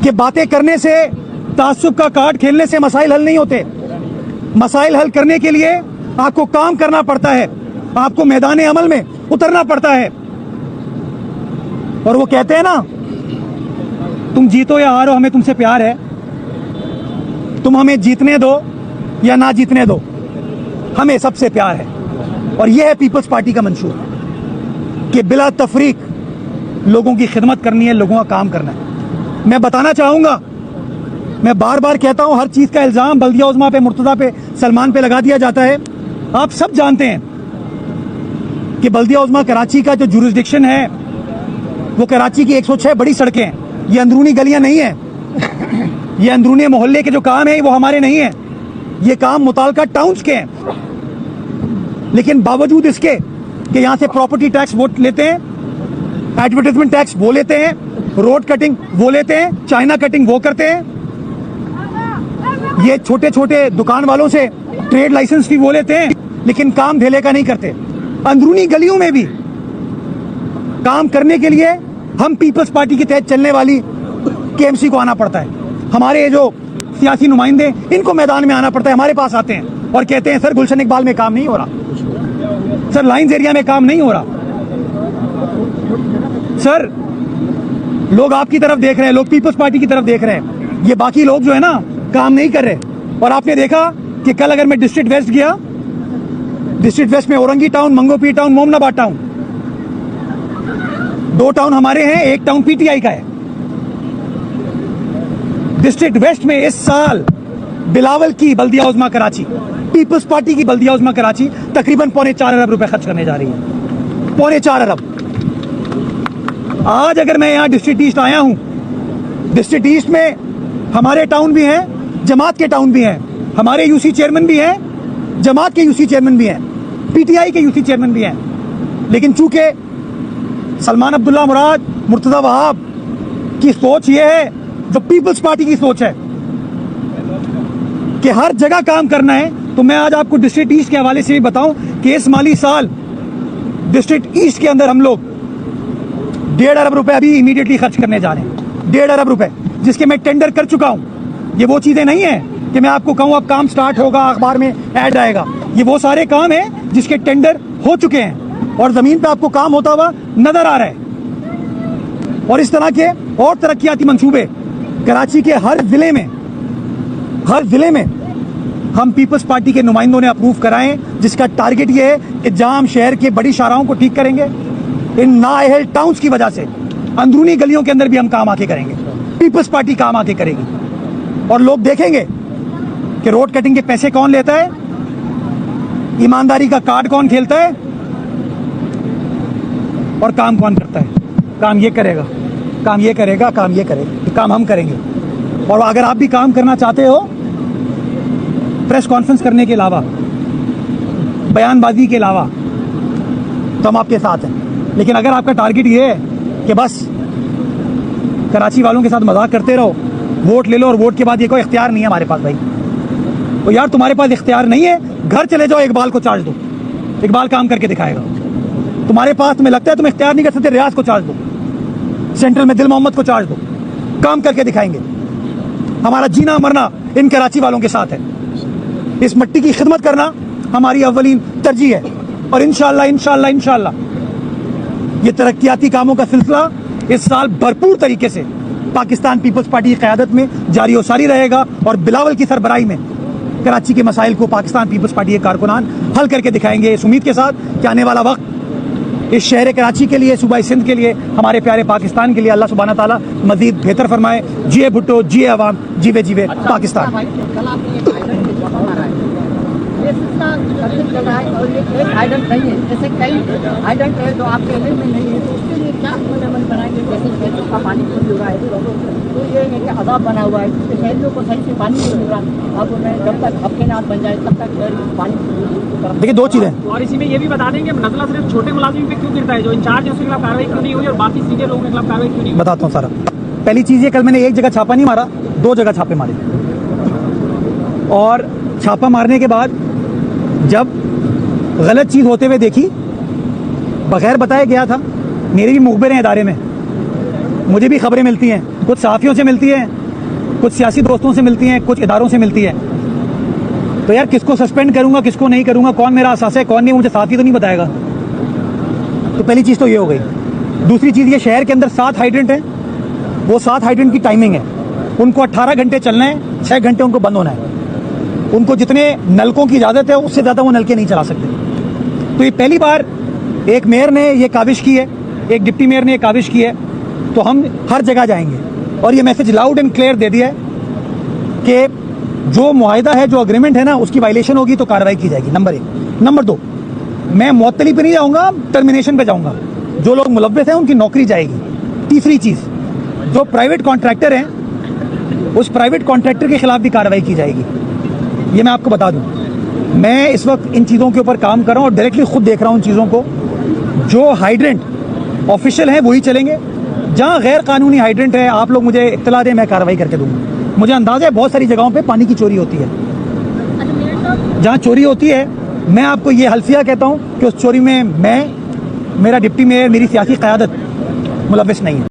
कि बातें करने से, तासुब का कार्ड खेलने से मसाइल हल नहीं होते। मसाइल हल करने के लिए आपको काम करना पड़ता है, आपको मैदान अमल में उतरना पड़ता है। और वो कहते हैं ना, तुम जीतो या हारो, हमें तुमसे प्यार है। तुम हमें जीतने दो या ना जीतने दो, हमें सबसे प्यार है। और यह है पीपल्स पार्टी का मंशूर कि बिला तफरीक लोगों की खिदमत करनी है, लोगों का काम करना है। मैं बताना चाहूँगा, मैं बार बार कहता हूँ, हर चीज़ का इल्ज़ाम बल्दिया उज़्मा पे, मुर्तज़ा पे, सलमान पे लगा दिया जाता है। आप सब जानते हैं कि बल्दिया उज़्मा कराची का जो जुरिस्डिक्शन है वो कराची की 106 बड़ी सड़कें हैं। ये अंदरूनी गलियां नहीं हैं, ये अंदरूनी मोहल्ले के जो काम है वो हमारे नहीं हैं, ये काम मुताल्लिका टाउन्स के हैं। लेकिन बावजूद इसके कि यहाँ से प्रॉपर्टी टैक्स वो लेते हैं, एडवर्टाइजमेंट टैक्स वो लेते हैं, रोड कटिंग वो लेते हैं, चाइना कटिंग वो करते हैं, ये छोटे छोटे दुकान वालों से ट्रेड लाइसेंस भी वो लेते हैं, लेकिन काम धेले का नहीं करते। अंदरूनी गलियों में भी काम करने के लिए हम पीपल्स पार्टी के तहत चलने वाली केएमसी को आना पड़ता है। हमारे जो सियासी नुमाइंदे, इनको मैदान में आना पड़ता है, हमारे पास आते हैं और कहते हैं सर गुलशन इकबाल में काम नहीं हो रहा, सर लाइंस एरिया में काम नहीं हो रहा, सर लोग आपकी तरफ देख रहे हैं, लोग पीपल्स पार्टी की तरफ देख रहे हैं, ये बाकी लोग जो है ना काम नहीं कर रहे। और आपने देखा कि कल अगर मैं डिस्ट्रिक्ट वेस्ट गया, डिस्ट्रिक्ट वेस्ट में Orangi town, Mangopi town, Momnabad town, 2 town हमारे हैं, 1 टाउन पीटीआई का है। डिस्ट्रिक्ट वेस्ट में इस साल बिलावल की बल्दिया उज़्मा कराची, पीपल्स पार्टी की बल्दिया उज़्मा कराची तकरीबन 4.25 अरब रुपए खर्च करने जा रही है। 4.25 अरब। आज अगर मैं यहाँ डिस्ट्रिक्ट ईस्ट आया हूँ, डिस्ट्रिक्ट ईस्ट में हमारे टाउन भी हैं, जमात के टाउन भी हैं, हमारे यूसी चेयरमैन भी हैं, जमात के यूसी चेयरमैन भी हैं, पीटीआई के यूसी चेयरमैन भी हैं। लेकिन चूंकि सलमान अब्दुल्ला मुराद, मुर्तज़ा वहाब की सोच ये है, जो पीपल्स पार्टी की सोच है कि हर जगह काम करना है, तो मैं आज आपको डिस्ट्रिक्ट ईस्ट के हवाले से भी बताऊं कि इस माली साल डिस्ट्रिक्ट ईस्ट के अंदर हम लोग 1.5 अरब रुपए अभी इमीडिएटली खर्च करने जा रहे हैं। 1.5 अरब रुपए, जिसके मैं टेंडर कर चुका हूं। ये वो चीजें नहीं है कि मैं आपको कहूं अब काम स्टार्ट होगा, अखबार में ऐड आएगा। ये वो सारे काम हैं जिसके टेंडर हो चुके हैं और जमीन पे आपको काम होता हुआ नजर आ रहा है। और इस तरह के और तरक्याती मंसूबे कराची के हर जिले में हम पीपल्स पार्टी के नुमाइंदों ने अप्रूव कराए, जिसका टारगेट ये है कि जाम शहर के बड़ी शाहराहों को ठीक करेंगे। इन नाअहल टाउन्स की वजह से अंदरूनी गलियों के अंदर भी हम काम आके करेंगे, पीपल्स पार्टी काम आके करेगी। और लोग देखेंगे कि रोड कटिंग के पैसे कौन लेता है, ईमानदारी का कार्ड कौन खेलता है और काम कौन करता है। काम ये करेगा, काम ये करेगा, काम ये करेगा, काम हम करेंगे। और अगर आप भी काम करना चाहते हो, प्रेस कॉन्फ्रेंस करने के अलावा, बयानबाजी के अलावा, तो हम आपके साथ हैं। लेकिन अगर आपका टारगेट ये है कि बस कराची वालों के साथ मजाक करते रहो, वोट ले लो और वोट के बाद ये कोई इख्तियार नहीं है हमारे पास भाई, तो यार तुम्हारे पास इख्तियार नहीं है, घर चले जाओ, इकबाल को चार्ज दो, इकबाल काम करके दिखाएगा। तुम्हारे पास, तुम्हें लगता है तुम इख्तियार नहीं कर सकते, रियाज को चार्ज दो, सेंट्रल में दिल मोहम्मद को चार्ज दो, काम करके दिखाएंगे। हमारा जीना मरना इन कराची वालों के साथ है। इस मिट्टी की खिदमत करना हमारी अव्वलीन तरजीह है। और इंशाअल्लाह इंशाअल्लाह इंशाअल्लाह ये तरक्याती कामों का सिलसिला इस साल भरपूर तरीके से पाकिस्तान पीपल्स पार्टी की क़यादत में जारी और सारी रहेगा। और बिलावल की सरबराही में कराची के मसाइल को पाकिस्तान पीपल्स पार्टी के कारकुनान हल करके दिखाएंगे, इस उम्मीद के साथ कि आने वाला वक्त इस शहर कराची के लिए, सूबा सिंध के लिए, हमारे प्यारे पाकिस्तान के लिए अल्लाह सुब्हाना ताला मजीद बेहतर फरमाए। जिए भुट्टो, जिए अवाम, जीवे जीवे पाकिस्तान। ये सिलसिला कंटिन्यू चल रहा है और ये एक आइडेंट नहीं है, जैसे कई आइडेंट है जो आपके इल्म में नहीं है, तो उसके लिए क्या अमल बनाएंगे। जैसे शहरों का पानी चोरी हो रहा है, तो ये है कि अदाब बना हुआ है, जिससे शहरों को सही से पानी नहीं मिल रहा। अब उन्हें जब तक हफ्ते नाथ बन जाए तब तक पानी। देखिए, 2 चीज़ें, और इसी में ये भी बता देंगे नजला सिर्फ छोटे मुलाजिम पे क्यों गिरता है, जो इंचार्ज है उसके खिलाफ कार्रवाई क्यों नहीं हुई और बाकी सीधे लोगों के खिलाफ कार्रवाई क्यों नहीं हुई। बताता हूँ सारा। पहली चीज़ ये, कल मैंने एक जगह छापा नहीं मारा, 2 जगह छापे मारे। और छापा मारने के बाद जब गलत चीज़ होते हुए देखी, बगैर बताए गया था, मेरे भी मुखबिर हैं इदारे में, मुझे भी खबरें मिलती हैं कुछ सहाफ़ियों से मिलती है, कुछ सियासी दोस्तों से मिलती हैं, कुछ इदारों से मिलती है। तो यार किसको सस्पेंड करूंगा, किसको नहीं करूंगा, कौन मेरा असास है कौन नहीं, मुझे साथ ही तो नहीं बताएगा। तो पहली चीज़ तो ये हो गई। दूसरी चीज़, ये शहर के अंदर 7 हाइड्रेंट हैं, वो 7 हाइड्रेंट की टाइमिंग है, उनको 18 घंटे चलना है, 6 घंटे उनको बंद होना है। उनको जितने नलकों की इजाज़त है उससे ज़्यादा वो नलके नहीं चला सकते। तो ये पहली बार एक मेयर ने ये काविश की है, एक डिप्टी मेयर ने ये काविश की है। तो हम हर जगह जाएंगे और ये मैसेज लाउड एंड क्लियर दे दिया है कि जो मुआहिदा है, जो अग्रीमेंट है ना, उसकी वायलेशन होगी तो कार्रवाई की जाएगी। नंबर 1। नंबर 2, मैं मुअत्तली पे नहीं जाऊंगा, टर्मिनेशन पे जाऊंगा। जो लोग मुलव्वस हैं उनकी नौकरी जाएगी। तीसरी चीज़, जो प्राइवेट कॉन्ट्रैक्टर हैं उस प्राइवेट कॉन्ट्रैक्टर के खिलाफ भी कार्रवाई की जाएगी। ये मैं आपको बता दूं, मैं इस वक्त इन चीज़ों के ऊपर काम कर रहा हूँ और डायरेक्टली खुद देख रहा हूँ उन चीज़ों को। जो हाइड्रेंट ऑफिशियल हैं वही चलेंगे, जहाँ गैर कानूनी हाइड्रेंट है आप लोग मुझे इत्तला दें, मैं कार्रवाई करके दूंगा। मुझे अंदाज़ा है बहुत सारी जगहों पे पानी की चोरी होती है। जहाँ चोरी होती है मैं आपको ये हल्फिया कहता हूँ कि उस चोरी में मैं, मेरा डिप्टी मेयर, मेरी सियासी क़यादत मुलव्वस नहीं है।